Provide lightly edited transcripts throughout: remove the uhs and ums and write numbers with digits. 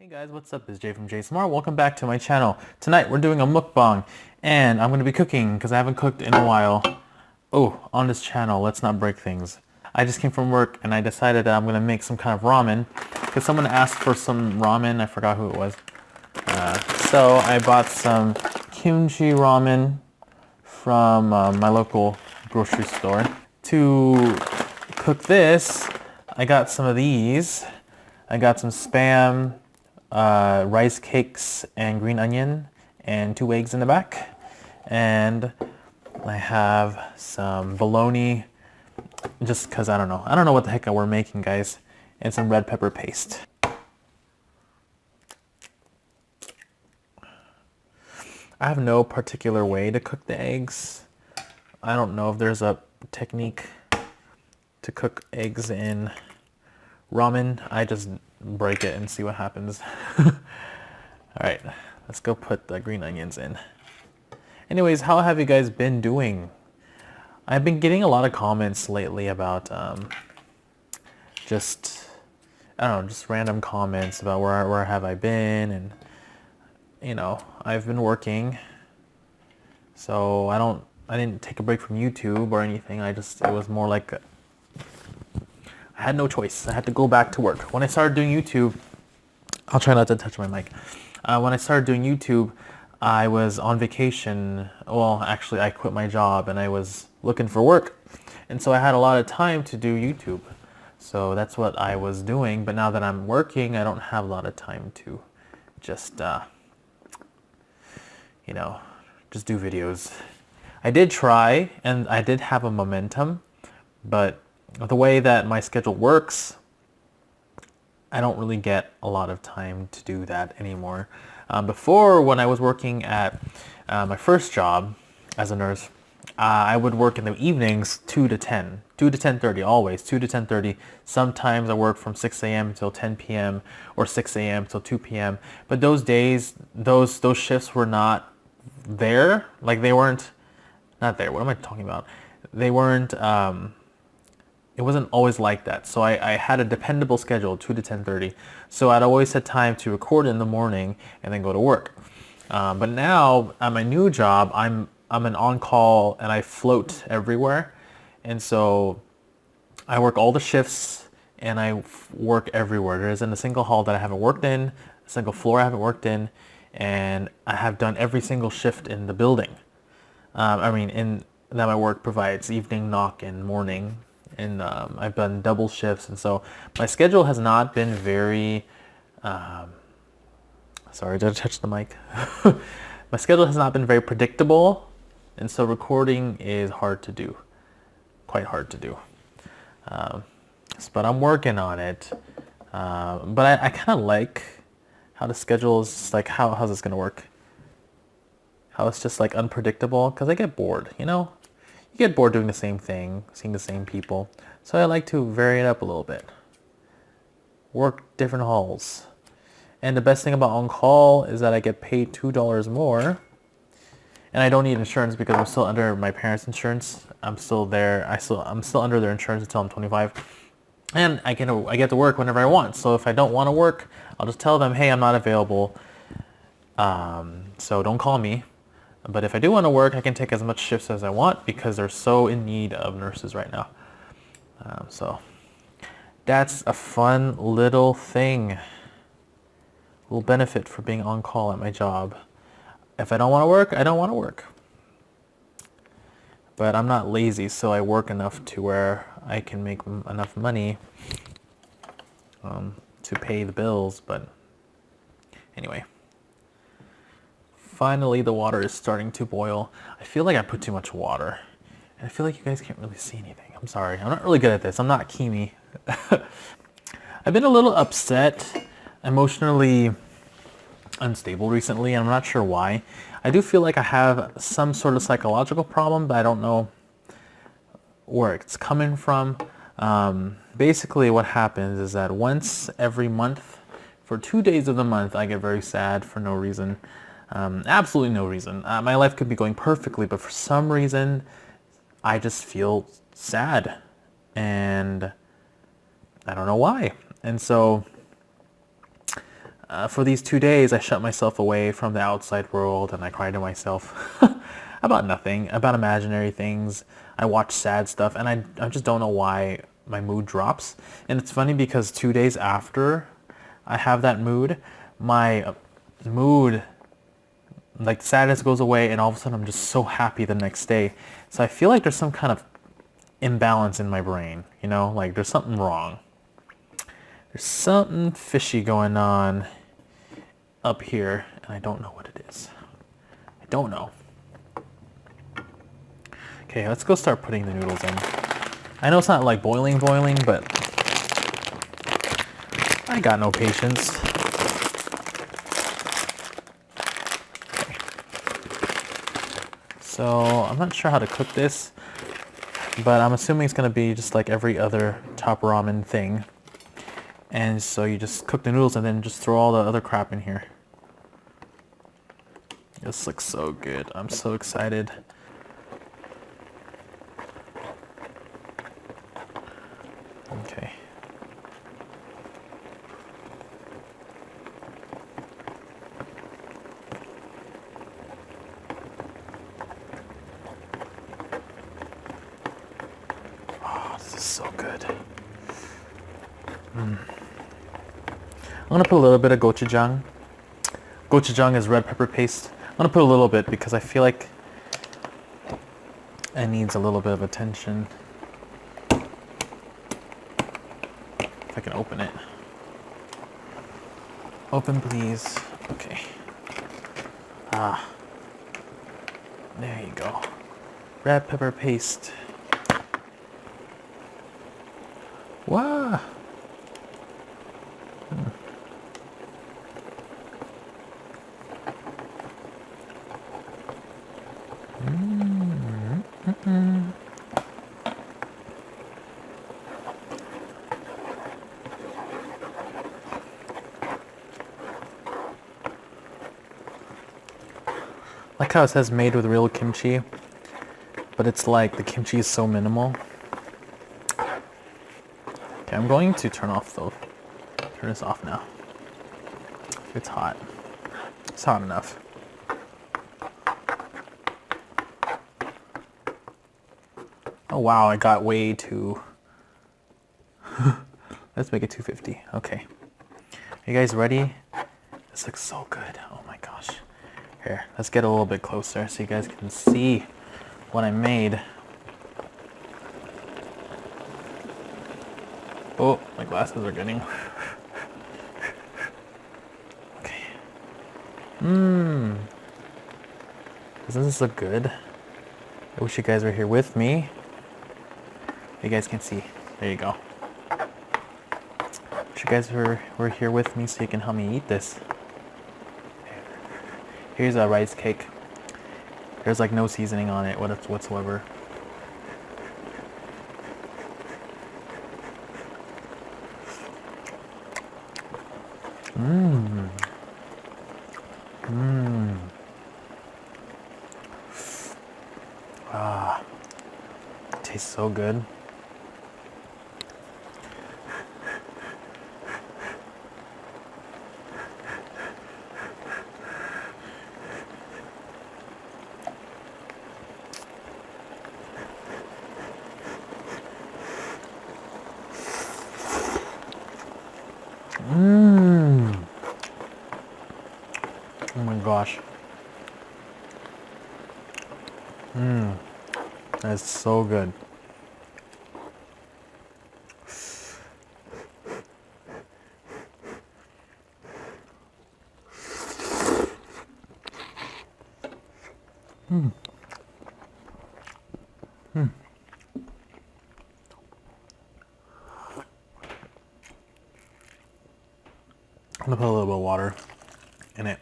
Hey guys, what's up? It's Jay from JaySMR. Welcome back to my channel. Tonight we're doing a mukbang and I'm going to be cooking because I haven't cooked in a while. Oh, on this channel, let's not break things. I just came from work and I decided that I'm going to make some kind of ramen because someone asked for some ramen. I forgot who it was. So I bought some kimchi ramen from my local grocery store. To cook this, I got some of these. I got some Spam, rice cakes and green onion and 2 eggs in the back, and I have some bologna just because I don't know what the heck we're making, guys, and some red pepper paste. I have no particular way to cook the eggs. I don't know if there's a technique to cook eggs in ramen. I just break it and see what happens. Alright, let's go put the green onions in. Anyways, how have you guys been doing? I've been getting a lot of comments lately about just random comments about where have I been, and I've been working, so I didn't take a break from YouTube or anything. It was more like I had no choice. I had to go back to work. When I started doing YouTube, I'll try not to touch my mic. When I started doing YouTube, I was on vacation. Well, actually, I quit my job and I was looking for work. And so I had a lot of time to do YouTube. So that's what I was doing. But now that I'm working, I don't have a lot of time to just, just do videos. I did try, and I did have a momentum, but the way that my schedule works, I don't really get a lot of time to do that anymore. Before, when I was working at my first job as a nurse, I would work in the evenings 2 to 10, 2 to 10:30, always 2 to 10:30. Sometimes I work from 6 a.m. till 10 p.m. or 6 a.m. till 2 p.m. But those days, those shifts were not there. Like, they weren't, not there. What am I talking about? They weren't, it wasn't always like that. So I had a dependable schedule, 2 to 10:30. So I'd always had time to record in the morning and then go to work. But now at my new job, I'm an on-call and I float everywhere. And so I work all the shifts and I work everywhere. There isn't a single hall that I haven't worked in, a single floor I haven't worked in, and I have done every single shift in the building. In that my work provides evening, knock, and morning. And I've done double shifts, and so my schedule has not been very sorry, did I touch the mic? My schedule has not been very predictable, and so recording is hard to do, quite hard to do. But I'm working on it. But I kind of like how the schedule is, like, how's this gonna work? How it's just like unpredictable, because I get bored, You get bored doing the same thing, seeing the same people. So I like to vary it up a little bit. Work different halls. And the best thing about on-call is that I get paid $2 more. And I don't need insurance because I'm still under my parents' insurance. I'm still there. I'm still under their insurance until I'm 25. And I get to work whenever I want. So if I don't want to work, I'll just tell them, hey, I'm not available. So don't call me. But if I do want to work, I can take as much shifts as I want because they're so in need of nurses right now. So that's a fun little thing. Little benefit for being on call at my job. If I don't want to work, I don't want to work. But I'm not lazy, so I work enough to where I can make enough money to pay the bills. But anyway. Finally, the water is starting to boil. I feel like I put too much water. And I feel like you guys can't really see anything. I'm sorry. I'm not really good at this. I'm not Kimi. I've been a little upset, emotionally unstable recently, and I'm not sure why. I do feel like I have some sort of psychological problem, but I don't know where it's coming from. Basically, what happens is that once every month, for 2 days of the month, I get very sad for no reason. Absolutely no reason. My life could be going perfectly, but for some reason, I just feel sad. And I don't know why. And so for these 2 days, I shut myself away from the outside world and I cried to myself about nothing, about imaginary things. I watch sad stuff and I just don't know why my mood drops. And it's funny because 2 days after I have that mood, my mood, like sadness goes away and all of a sudden I'm just so happy the next day. So I feel like there's some kind of imbalance in my brain, you know, like there's something wrong. There's something fishy going on up here, and I don't know what it is. I don't know. Okay, let's go start putting the noodles in. I know it's not like boiling, but I got no patience. Okay. So I'm not sure how to cook this, but I'm assuming it's gonna be just like every other top ramen thing. And so you just cook the noodles and then just throw all the other crap in here. This looks so good. I'm so excited. Okay. Oh, this is so good. I'm gonna put a little bit of gochujang. Gochujang is red pepper paste. I'm gonna put a little bit because I feel like it needs a little bit of attention. If I can open it. Open, please. Okay. Ah. There you go. Red pepper paste. Wow. Like how it says made with real kimchi, but it's like the kimchi is so minimal. Okay, I'm going to turn this off now. It's hot. It's hot enough. Oh wow, I got way too... Let's make it 250. Okay. Are you guys ready? This looks so good. Oh my gosh. Here, let's get a little bit closer so you guys can see what I made. Oh, my glasses are getting... Okay. Doesn't this look good? I wish you guys were here with me. You guys can see. There you go. Wish you guys were here with me so you can help me eat this. Here's a rice cake. There's like no seasoning on it whatsoever. Ah, it tastes so good. Oh my gosh. That's so good. I'm gonna put a little bit of water in it.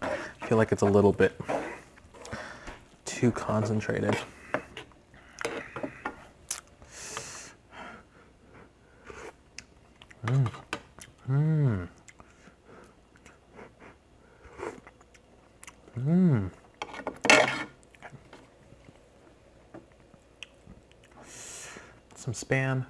I feel like it's a little bit too concentrated. Some Spam.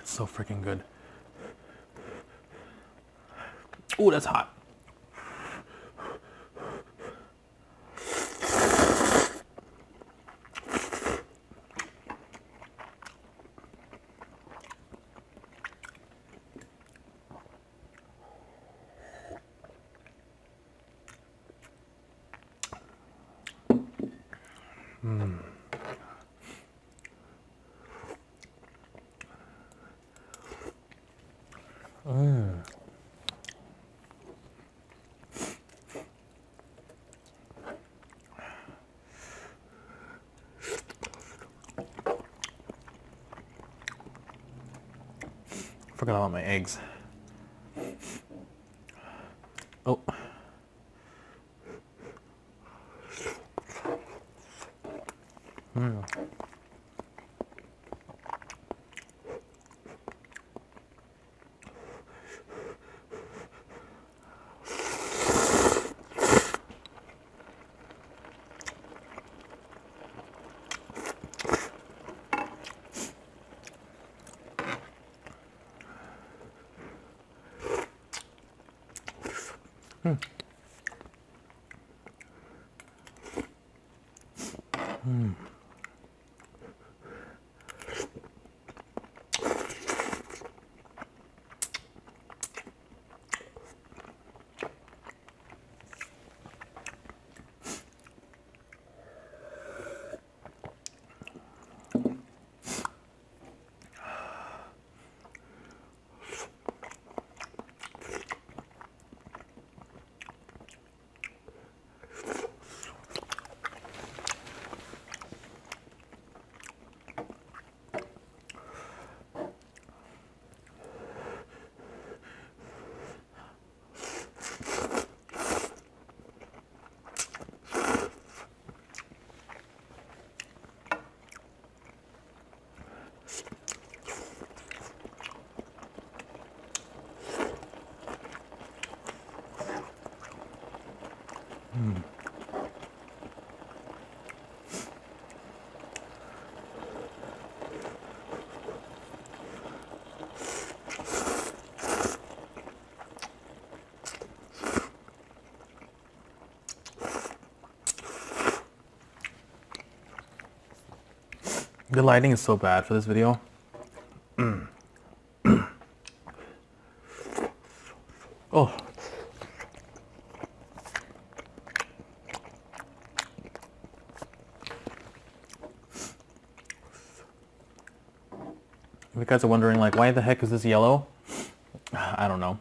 It's so freaking good. Ooh, that's hot. Forgot about my eggs. Oh. The lighting is so bad for this video. Oh. If you guys are wondering, like, why the heck is this yellow? I don't know.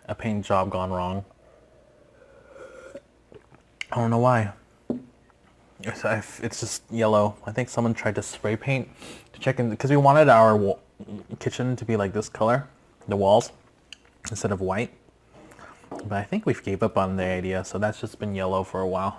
A paint job gone wrong. I don't know why. It's just yellow. I think someone tried to spray paint to check in, because we wanted our kitchen to be like this color, the walls, instead of white. But I think we've gave up on the idea, so that's just been yellow for a while.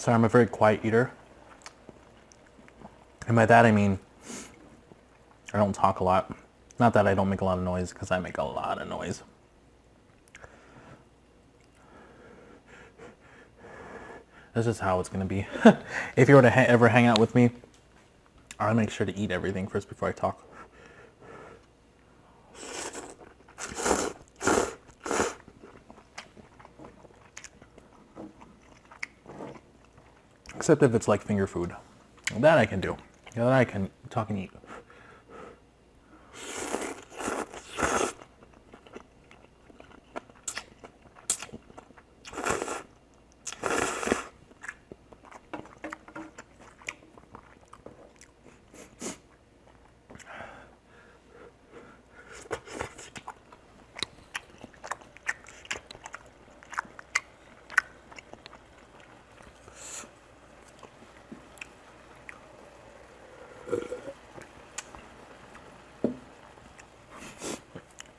So I'm a very quiet eater. And by that I mean I don't talk a lot. Not that I don't make a lot of noise, because I make a lot of noise. This is how it's going to be. If you were to ever hang out with me, I'll make sure to eat everything first before I talk. Except if it's like finger food. That I can do. That I can talk and eat.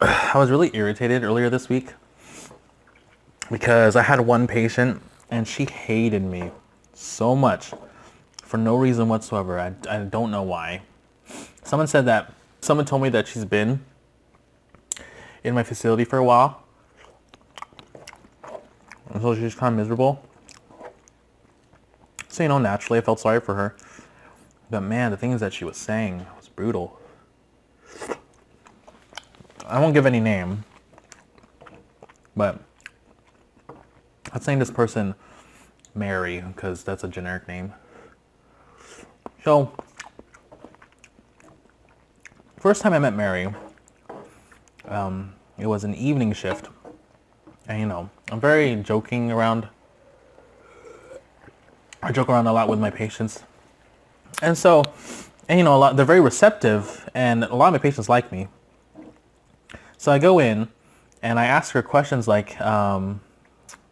I was really irritated earlier this week because I had one patient and she hated me so much for no reason whatsoever. I don't know why. Someone told me that she's been in my facility for a while. And so she's kind of miserable. So, naturally I felt sorry for her. But man, the things that she was saying was brutal. I won't give any name, but I'm saying this person Mary because that's a generic name. So, first time I met Mary, it was an evening shift, and I'm very joking around. I joke around a lot with my patients, and so, and they're very receptive, and a lot of my patients like me. So I go in and I ask her questions like, hey,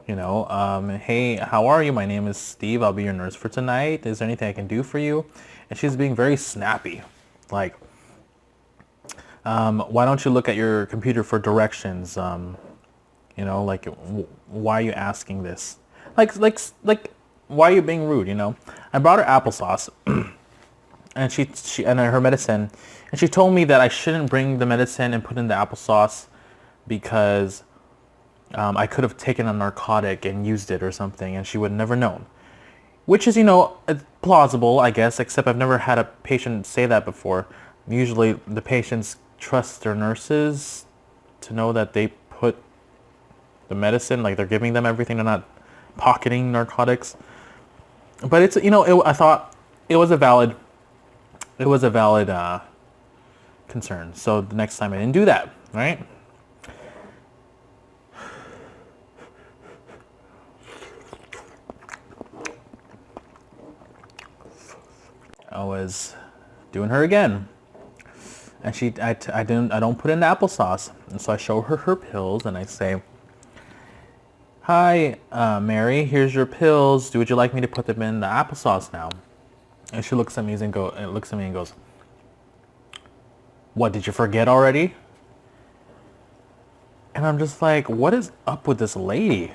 how are you? My name is Steve. I'll be your nurse for tonight. Is there anything I can do for you? And she's being very snappy. Like, why don't you look at your computer for directions? Like, why are you asking this? Like, why are you being rude? I brought her applesauce and she and her medicine. And she told me that I shouldn't bring the medicine and put in the applesauce because I could have taken a narcotic and used it or something, and she would have never known. Which is, plausible, I guess, except I've never had a patient say that before. Usually the patients trust their nurses to know that they put the medicine, like they're giving them everything, they're not pocketing narcotics. But it's, I thought it was a valid concern. So the next time I didn't do that, right? I was doing her again, and I don't put in the applesauce, and so I show her her pills, and I say, "Hi, Mary, here's your pills. Would you like me to put them in the applesauce now?" And she looks at me and goes, "What, did you forget already?" And I'm just like, what is up with this lady?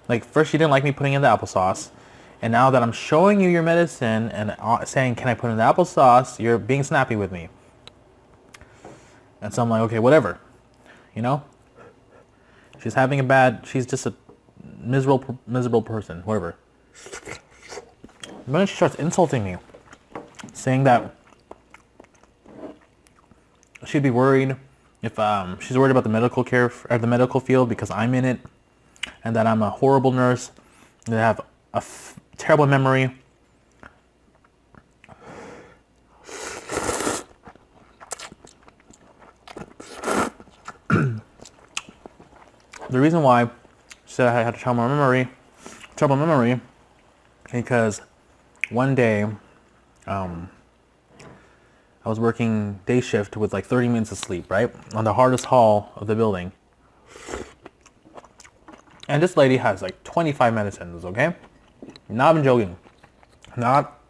Like, first she didn't like me putting in the applesauce, and now that I'm showing you your medicine and saying, can I put in the applesauce, you're being snappy with me. And so I'm like, okay, whatever. She's just a miserable person, whatever. But then she starts insulting me, saying that she'd be worried if she's worried about the medical care or the medical field because I'm in it, and that I'm a horrible nurse, that I have a terrible memory. The reason why she said I had a terrible memory, because one day, I was working day shift with like 30 minutes of sleep, right? On the hardest hall of the building. And this lady has like 25 medicines, okay? Not even joking. Not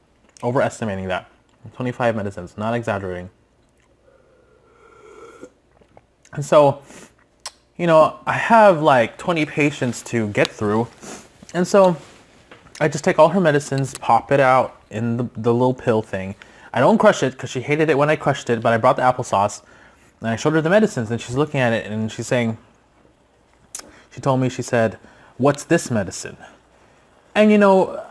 overestimating that. 25 medicines, not exaggerating. And so, I have like 20 patients to get through. And so I just take all her medicines, pop it out in the little pill thing. I don't crush it because she hated it when I crushed it, but I brought the applesauce and I showed her the medicines and she's looking at it and she's saying, she told me, she said, "What's this medicine?" And you know,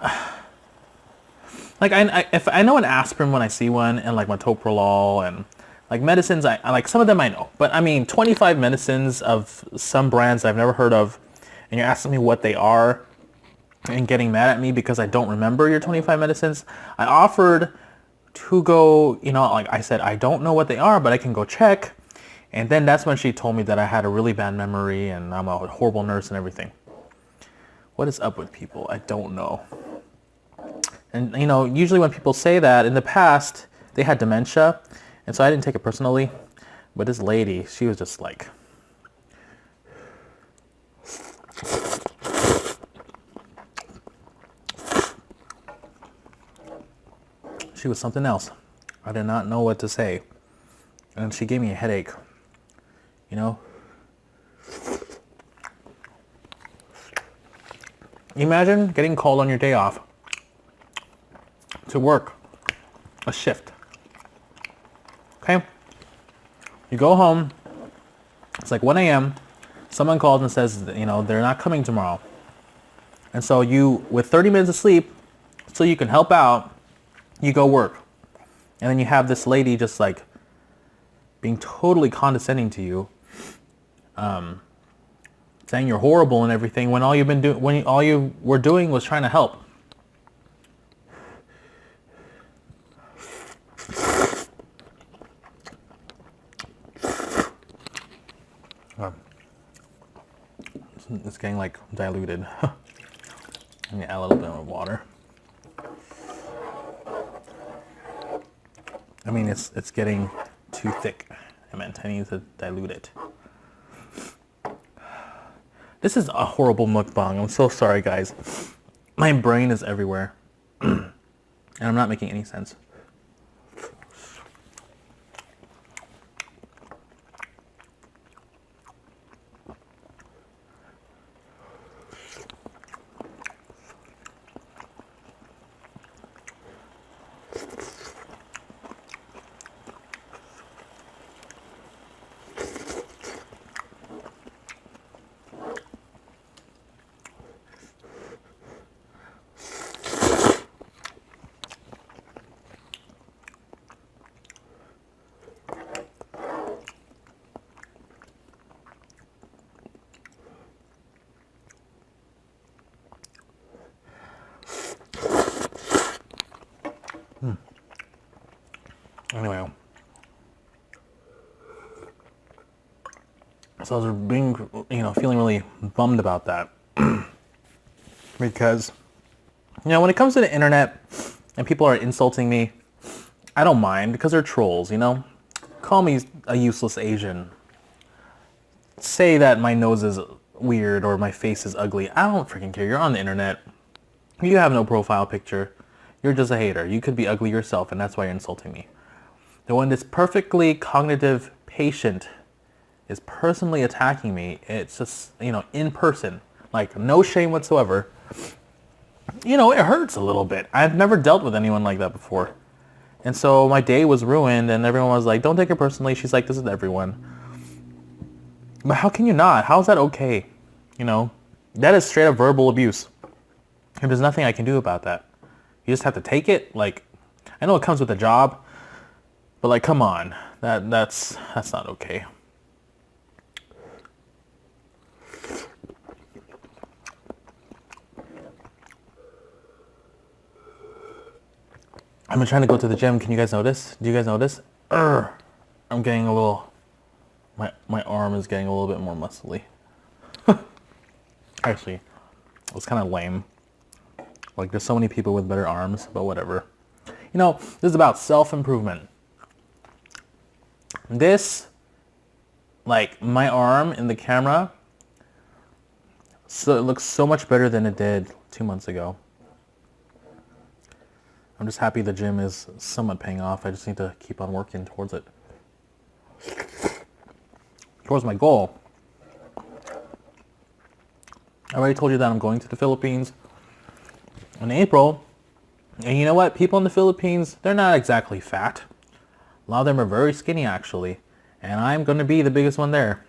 like if I know an aspirin when I see one, and like metoprolol and like medicines, I like some of them I know. But I mean, 25 medicines of some brands I've never heard of, and you're asking me what they are and getting mad at me because I don't remember your 25 medicines. I offered to go, you know, like I said, I don't know what they are, but I can go check. And then that's when she told me that I had a really bad memory and I'm a horrible nurse and everything. What is up with people? I don't know. And, you know, usually when people say that, in the past, they had dementia. And so I didn't take it personally. But this lady, she was just like... She was something else. I did not know what to say. And she gave me a headache. You know? Imagine getting called on your day off to work a shift. Okay? You go home. It's like 1 a.m. Someone calls and says, you know, they're not coming tomorrow. And so you, with 30 minutes of sleep, so you can help out, you go work. And then you have this lady just like being totally condescending to you, saying you're horrible and everything when all you were doing was trying to help. It's getting like diluted. I'm gonna add a little bit of water. I mean, it's getting too thick. I need to dilute it. This is a horrible mukbang. I'm so sorry, guys. My brain is everywhere. And I'm not making any sense. Anyway, so I was being, you know, feeling really bummed about that because, you know, when it comes to the internet and people are insulting me, I don't mind because they're trolls, you know. Call me a useless Asian. Say that my nose is weird or my face is ugly. I don't freaking care. You're on the internet. You have no profile picture. You're just a hater. You could be ugly yourself, and that's why you're insulting me. The one that's perfectly cognitive patient is personally attacking me. It's just, you know, in person, like no shame whatsoever. You know, it hurts a little bit. I've never dealt with anyone like that before. And so my day was ruined and everyone was like, don't take it personally. She's like, this is everyone. But how can you not? How is that okay? You know, that is straight up verbal abuse. And there's nothing I can do about that. You just have to take it. Like, I know it comes with a job, but like, come on, that's not okay. I've been trying to go to the gym. Can you guys notice? Do you guys notice? I'm getting a little, my arm is getting a little bit more muscly. Actually, it's kind of lame. Like, there's so many people with better arms, but whatever. You know, this is about self-improvement. This, like, my arm in the camera, so it looks so much better than it did 2 months ago. I'm just happy the gym is somewhat paying off. I just need to keep on working towards it. Towards my goal. I already told you that I'm going to the Philippines. in April. And you know what? People in the Philippines, they're not exactly fat. A lot of them are very skinny, actually. And I'm going to be the biggest one there.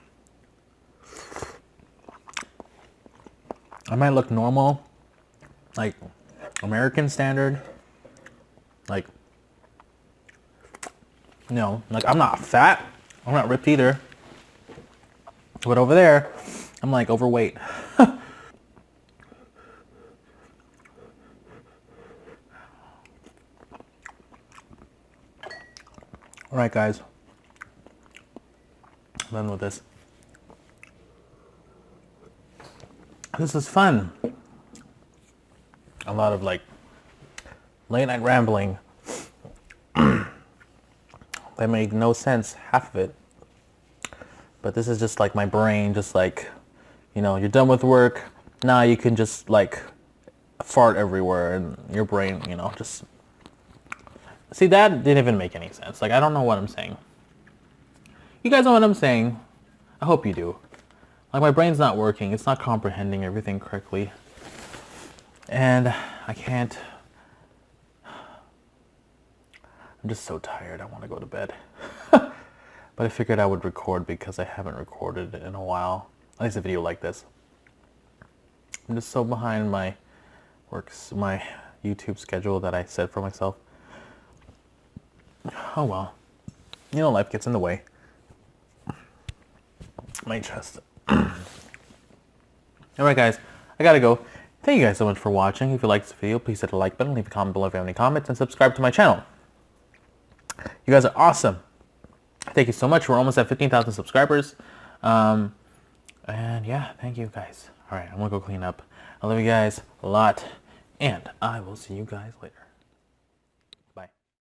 I might look normal, like American standard. Like, like I'm not fat. I'm not ripped either. But over there, I'm like overweight. Alright guys, I'm done with this. This is fun. A lot of like late night rambling. That made no sense, half of it. But this is just like my brain, just like, you're done with work. Now you can just like fart everywhere and your brain, just... See, that didn't even make any sense. Like, I don't know what I'm saying. You guys know what I'm saying? I hope you do. Like, my brain's not working. It's not comprehending everything correctly. And I can't... I'm just so tired. I want to go to bed. But I figured I would record because I haven't recorded in a while. At least a video like this. I'm just so behind my YouTube schedule that I set for myself. Oh well. Life gets in the way. My chest. Alright guys, I gotta go. Thank you guys so much for watching. If you liked this video, please hit the like button, leave a comment below if you have any comments, and subscribe to my channel. You guys are awesome. Thank you so much. We're almost at 15,000 subscribers. And yeah, thank you guys. Alright, I'm gonna go clean up. I love you guys a lot, and I will see you guys later.